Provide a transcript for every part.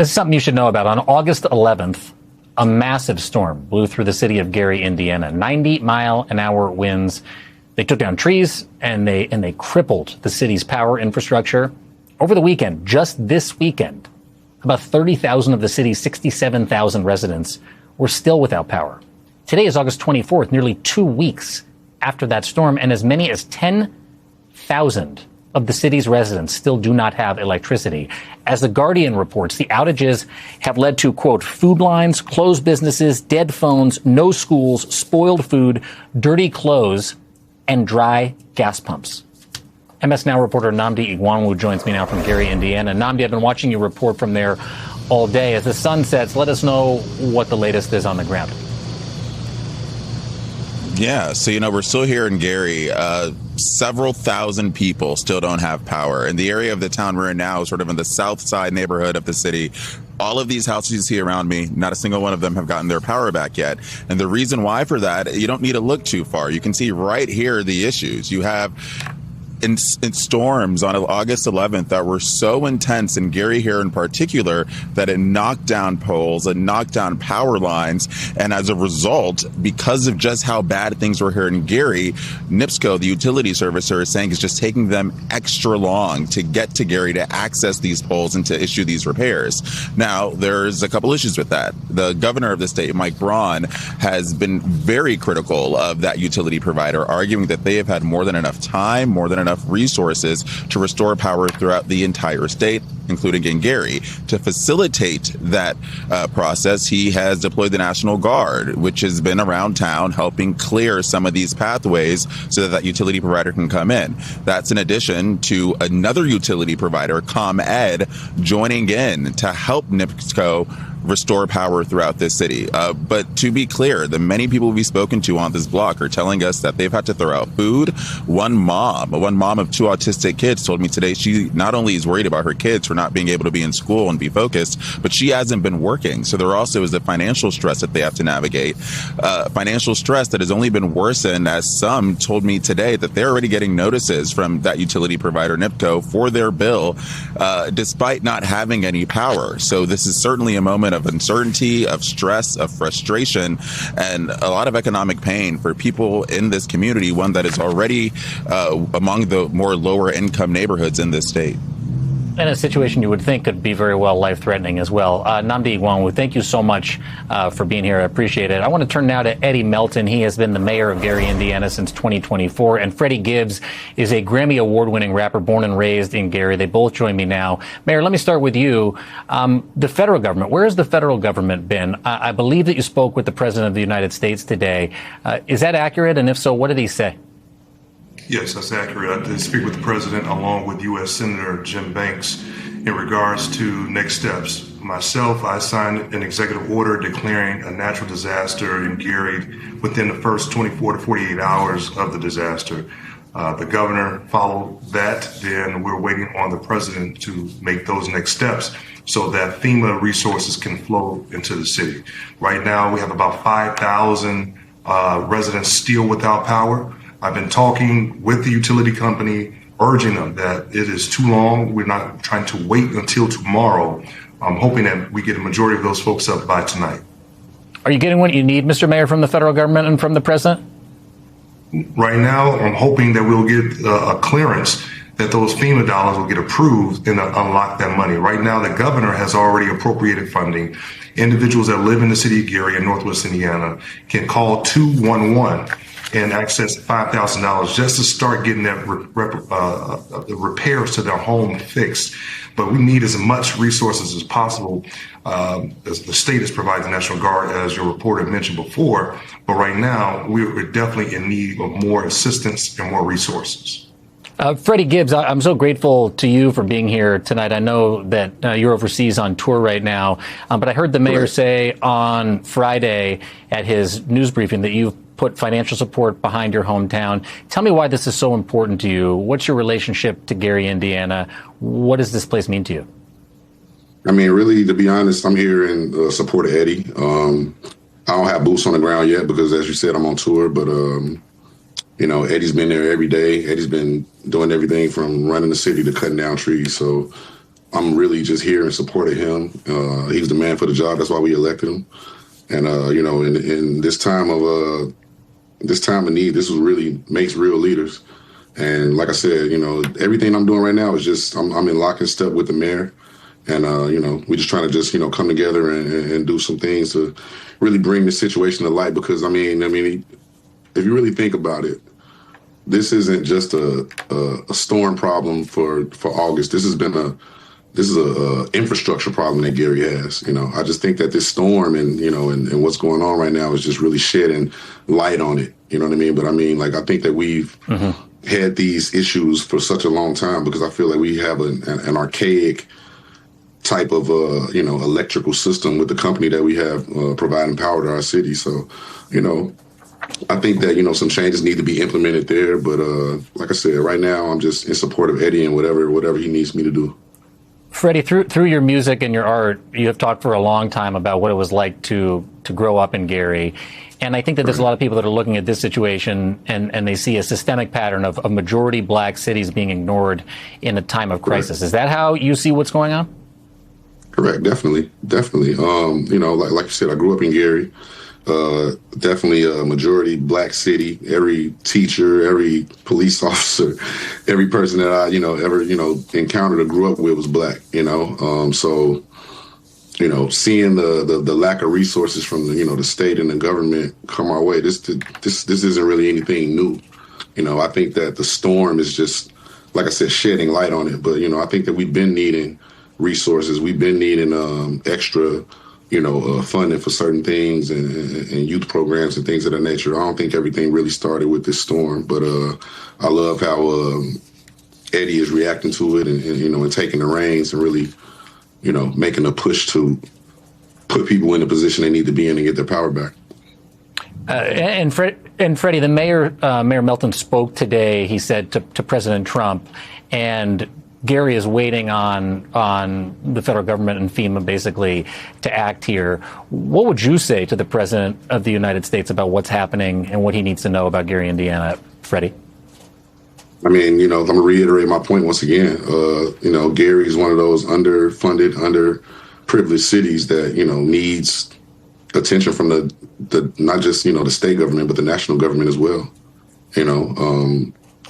This is something you should know about. On August 11th, a massive storm blew through the city of Gary, Indiana. 90-mile-an-hour winds. They took down trees and they crippled the city's power infrastructure. Over the weekend, just this weekend, about 30,000 of the city's 67,000 residents were still without power. Today is August 24th, nearly 2 weeks after that storm, and as many as 10,000 of the city's residents still do not have electricity. As The Guardian reports, the outages have led to, quote, food lines, closed businesses, dead phones, no schools, spoiled food, dirty clothes, and dry gas pumps. MS Now reporter Nnamdi Igwanwu joins me now from Gary, Indiana. Nnamdi, I've been watching you report from there all day. As the sun sets, let us know what the latest is on the ground. Yeah, so, we're still here in Gary. Several thousand people still don't have power. And the area of the town we're in now is sort of in the south side neighborhood of the city. All of these houses you see around me, not a single one of them have gotten their power back yet. And the reason why for that, you don't need to look too far. You can see right here the issues. You have in storms on August 11th that were so intense in Gary here in particular that it knocked down poles and knocked down power lines. And as a result, because of just how bad things were here in Gary, NIPSCO, the utility servicer, is saying it's just taking them extra long to get to Gary to access these poles and to issue these repairs. Now, there's a couple issues with that. The governor of the state, Mike Braun, has been very critical of that utility provider, arguing that they have had more than enough time, more than enough resources to restore power throughout the entire state, including in Gary. To facilitate that process, he has deployed the National Guard, which has been around town helping clear some of these pathways so that that utility provider can come in. That's in addition to another utility provider, ComEd, joining in to help NIPSCO restore power throughout this city. But to be clear, the many people we've spoken to on this block are telling us that they've had to throw out food. One mom of two autistic kids told me today she not only is worried about her kids for not being able to be in school and be focused, but she hasn't been working. So there also is the financial stress that they have to navigate. Financial stress that has only been worsened, as some told me today that they're already getting notices from that utility provider, NIPCO, for their bill, despite not having any power. So this is certainly a moment of uncertainty, of stress, of frustration, and a lot of economic pain for people in this community, one that is already among the more lower income neighborhoods in this state. And a situation you would think could be very well life-threatening as well. Nnamdi Igwanwu, thank you so much for being here. I appreciate it. I want to turn now to Eddie Melton. He has been the mayor of Gary, Indiana since 2024. And Freddie Gibbs is a Grammy Award-winning rapper born and raised in Gary. They both join me now. Mayor, let me start with you. The federal government, where has the federal government been? I believe that you spoke with the President of the United States today. Is that accurate? And if so, what did he say? Yes, that's accurate. I did speak with the president along with U.S. Senator Jim Banks in regards to next steps. Myself, I signed an executive order declaring a natural disaster in Gary within the first 24 to 48 hours of the disaster. The governor followed that. Then we're waiting on the president to make those next steps so that FEMA resources can flow into the city. Right now, we have about 5,000 residents still without power. I've been talking with the utility company, urging them that it is too long. We're not trying to wait until tomorrow. I'm hoping that we get a majority of those folks up by tonight. Are you getting what you need, Mr. Mayor, from the federal government and from the president? Right now, I'm hoping that we'll get a clearance that those FEMA dollars will get approved and unlock that money. Right now, the governor has already appropriated funding. Individuals that live in the city of Gary in Northwest Indiana can call 211 and access $5,000 just to start getting that repairs to their home fixed. But we need as much resources as possible. As the state has provided the National Guard, as your reporter mentioned before. But right now, we're definitely in need of more assistance and more resources. Freddie Gibbs, I'm so grateful to you for being here tonight. I know that you're overseas on tour right now, but I heard the mayor say on Friday at his news briefing that you've put financial support behind your hometown. Tell me why this is so important to you. What's your relationship to Gary, Indiana? What does this place mean to you? I mean, really, to be honest, I'm here in support of Eddie. I don't have boots on the ground yet because, as you said, I'm on tour, but you know, Eddie's been there every day. Eddie's been doing everything from running the city to cutting down trees. So I'm really just here in support of him. He's the man for the job. That's why we elected him. And in this time of need, this really makes real leaders. And like I said, everything I'm doing right now is just I'm in lock and step with the mayor. And, we're just trying to just, come together and do some things to really bring the situation to light. Because, I mean, if you really think about it, this isn't just a storm problem for August. This is a infrastructure problem that Gary has. I just think that this storm and what's going on right now is just really shedding light on it. You know what I mean? But I think that we've had these issues for such a long time because I feel like we have an archaic type of electrical system with the company that we have providing power to our city. So, I think that some changes need to be implemented there. But like I said, right now I'm just in support of Eddie and whatever he needs me to do. Freddie, through your music and your art, you have talked for a long time about what it was like to grow up in Gary. And I think that there's a lot of people that are looking at this situation and they see a systemic pattern of majority black cities being ignored in a time of crisis. Correct. Is that how you see what's going on? Correct. Definitely. Like you said, I grew up in Gary. Definitely a majority black city. Every teacher, every police officer, every person that I, ever, encountered or grew up with was black, So, seeing the lack of resources from the state and the government come our way, this isn't really anything new. I think that the storm is just, like I said, shedding light on it. But, I think that we've been needing resources. We've been needing extra, funding for certain things and youth programs and things of that nature. I don't think everything really started with this storm, but I love how Eddie is reacting to it and taking the reins and really, making a push to put people in the position they need to be in and get their power back. And Freddie, the Mayor Melton spoke today, he said, to President Trump, and Gary is waiting on the federal government and FEMA basically to act here. What would you say to the President of the United States about what's happening and what he needs to know about Gary, Indiana? Freddie? I'm going to reiterate my point once again. Gary is one of those underfunded, underprivileged cities that, needs attention from the not just, the state government, but the national government as well.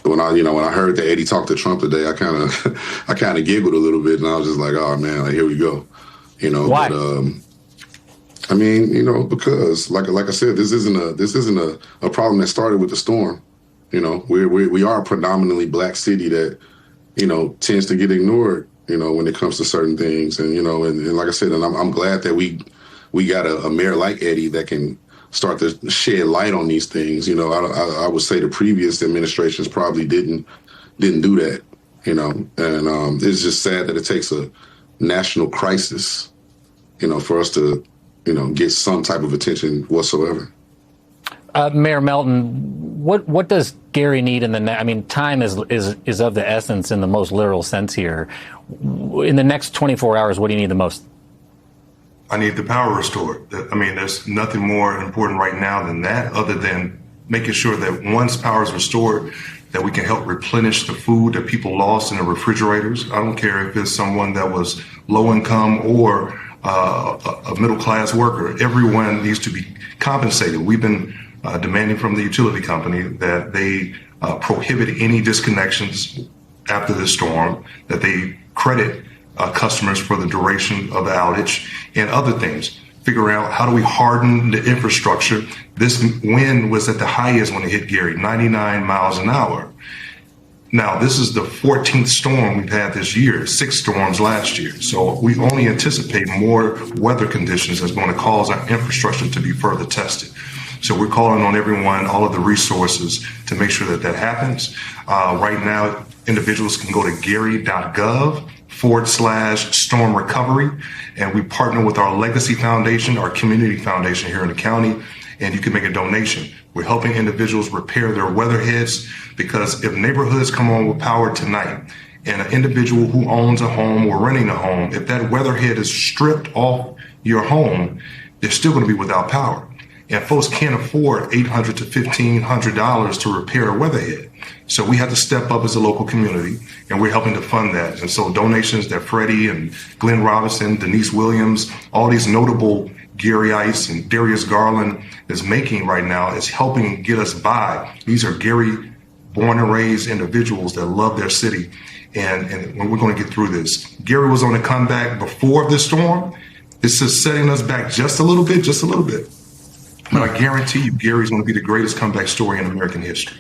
When I heard that Eddie talked to Trump today, I kind of giggled a little bit, and I was just like, oh man, here we go. Why? But because like I said, this isn't a problem that started with the storm. We are a predominantly black city that, tends to get ignored, when it comes to certain things. And, and like I said, and I'm glad that we got a mayor like Eddie that can start to shed light on these things. I would say the previous administrations probably didn't do that, and it's just sad that it takes a national crisis, for us to, get some type of attention whatsoever. Mayor Melton, what does Gary need time is of the essence in the most literal sense here. In the next 24 hours, what do you need the most? I need the power restored. There's nothing more important right now than that, other than making sure that once power is restored, that we can help replenish the food that people lost in the refrigerators. I don't care if it's someone that was low income or a middle class worker. Everyone needs to be compensated. We've been demanding from the utility company that they prohibit any disconnections after this storm, that they credit customers for the duration of the outage and other things. Figure out how do we harden the infrastructure. This wind was at the highest when it hit Gary, 99 miles an hour. Now, this is the 14th storm we've had this year, 6 storms last year. So we only anticipate more weather conditions that's going to cause our infrastructure to be further tested. So we're calling on everyone, all of the resources to make sure that happens. Right now, individuals can go to gary.gov/storm recovery. And we partner with our Legacy Foundation, our community foundation here in the county, and you can make a donation. We're helping individuals repair their weatherheads, because if neighborhoods come on with power tonight and an individual who owns a home or renting a home, if that weatherhead is stripped off your home, they're still going to be without power. And folks can't afford $800 to $1,500 to repair a weatherhead. So we have to step up as a local community, and we're helping to fund that. And so donations that Freddie and Glenn Robinson, Denise Williams, all these notable Gary Ice and Darius Garland is making right now is helping get us by. These are Gary born and raised individuals that love their city. And when we're going to get through this, Gary was on a comeback before this storm. It's just setting us back just a little bit. But I guarantee you, Gary's going to be the greatest comeback story in American history.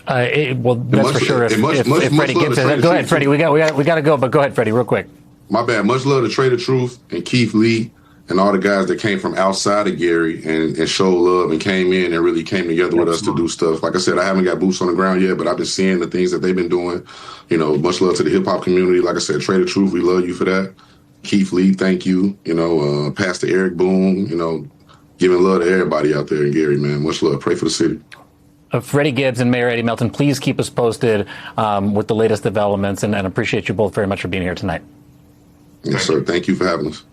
Well, that's for sure. If Freddie Gibbs says that. Go ahead, Freddie. We got to go, but go ahead, Freddie, real quick. My bad. Much love to Trader Truth and Keith Lee and all the guys that came from outside of Gary and showed love and came in and really came together with us to do stuff. Like I said, I haven't got boots on the ground yet, but I've been seeing the things that they've been doing. You know, much love to the hip hop community. Like I said, Trader Truth, we love you for that. Keith Lee, thank you. You know, Pastor Eric Boone, you know, giving love to everybody out there in Gary, man. Much love. Pray for the city. Freddie Gibbs and Mayor Eddie Melton, please keep us posted with the latest developments, and appreciate you both very much for being here tonight. Yes, sir. Thank you for having us.